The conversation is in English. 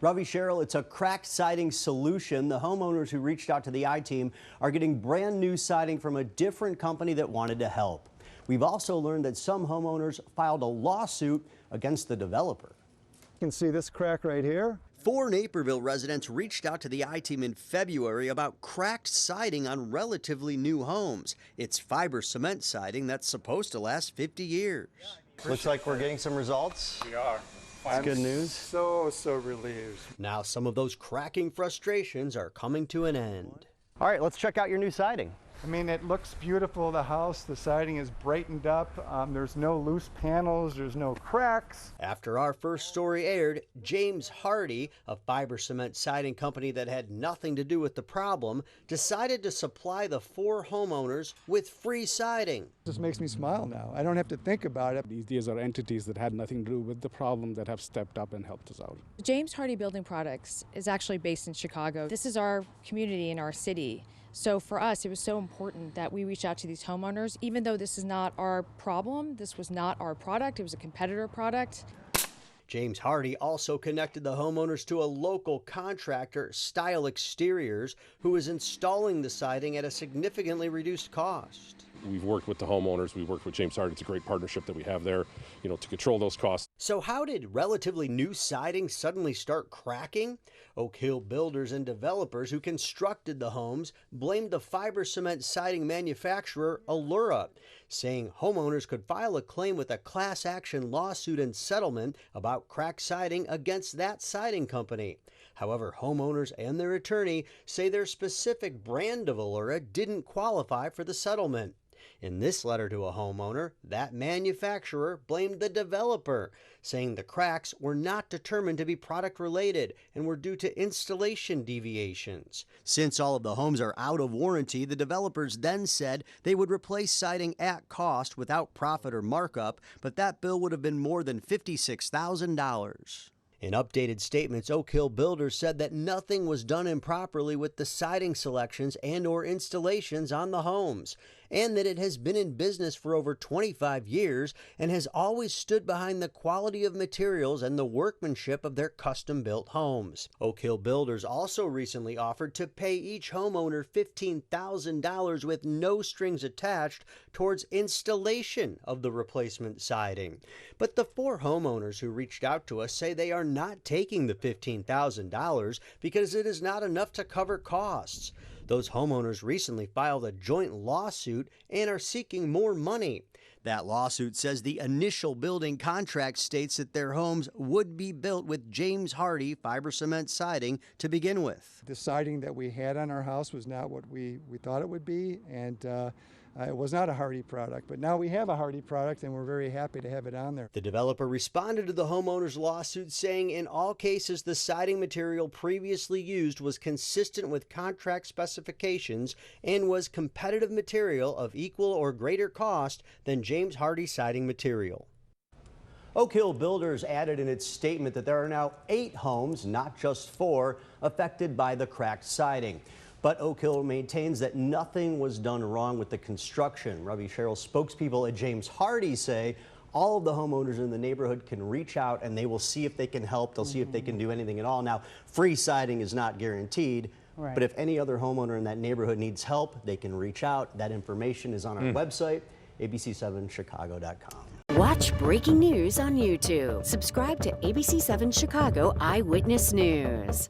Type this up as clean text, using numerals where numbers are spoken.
Ravi, Cheryl, it's a cracked siding solution. The homeowners who reached out to the I-Team are getting brand new siding from a different company that wanted to help. We've also learned that some homeowners filed a lawsuit against the developer. You can see this crack right here. 4 Naperville residents reached out to the I-Team in February about cracked siding on relatively new homes. It's fiber cement siding that's supposed to last 50 years. Looks like we're getting some results. We are. That's good news. So relieved. Now some of those cracking frustrations are coming to an end. All right, let's check out your new siding. I mean, it looks beautiful, the house. The siding is brightened up. There's no loose panels. There's no cracks. After our first story aired, James Hardy, a fiber cement siding company that had nothing to do with the problem, decided to supply the 4 homeowners with free siding. This makes me smile now. I don't have to think about it. These are entities that had nothing to do with the problem that have stepped up and helped us out. James Hardy Building Products is actually based in Chicago. This is our community in our city. So for us, it was so important that we reach out to these homeowners. Even though this is not our problem, this was not our product, it was a competitor product. James Hardy also connected the homeowners to a local contractor, Style Exteriors, who is installing the siding at a significantly reduced cost. We've worked with the homeowners, we've worked with James Hardy. It's a great partnership that we have there, to control those costs. So how did relatively new siding suddenly start cracking? Oak Hill builders and developers who constructed the homes blamed the fiber cement siding manufacturer Allura, saying homeowners could file a claim with a class action lawsuit and settlement about cracked siding against that siding company. However, homeowners and their attorney say their specific brand of Allura didn't qualify for the settlement. In this letter to a homeowner, that manufacturer blamed the developer, saying the cracks were not determined to be product related and were due to installation deviations. Since all of the homes are out of warranty, the developers then said they would replace siding at cost without profit or markup, but that bill would have been more than $56,000. In updated statements, Oak Hill Builders said that nothing was done improperly with the siding selections and/or installations on the homes, and that it has been in business for over 25 years and has always stood behind the quality of materials and the workmanship of their custom-built homes. Oak Hill Builders also recently offered to pay each homeowner $15,000 with no strings attached towards installation of the replacement siding. But the 4 homeowners who reached out to us say they are not taking the $15,000 because it is not enough to cover costs. Those homeowners recently filed a joint lawsuit and are seeking more money. That lawsuit says the initial building contract states that their homes would be built with James Hardy fiber cement siding to begin with. The siding that we had on our house was not what we thought it would be, and it was not a Hardy product. But now we have a Hardy product, and we're very happy to have it on there. The developer responded to the homeowner's lawsuit, saying in all cases the siding material previously used was consistent with contract specifications and was competitive material of equal or greater cost than James Hardy siding material. Oak Hill Builders added in its statement that there are now 8 homes, not just 4, affected by the cracked siding. But Oak Hill maintains that nothing was done wrong with the construction. Ravi, Cheryl, spokespeople at James Hardy say all of the homeowners in the neighborhood can reach out and they will see if they can help. They'll see if they can do anything at all. Now, free siding is not guaranteed, but if any other homeowner in that neighborhood needs help, they can reach out. That information is on our website, abc7chicago.com. Watch breaking news on YouTube. Subscribe to ABC7 Chicago Eyewitness News.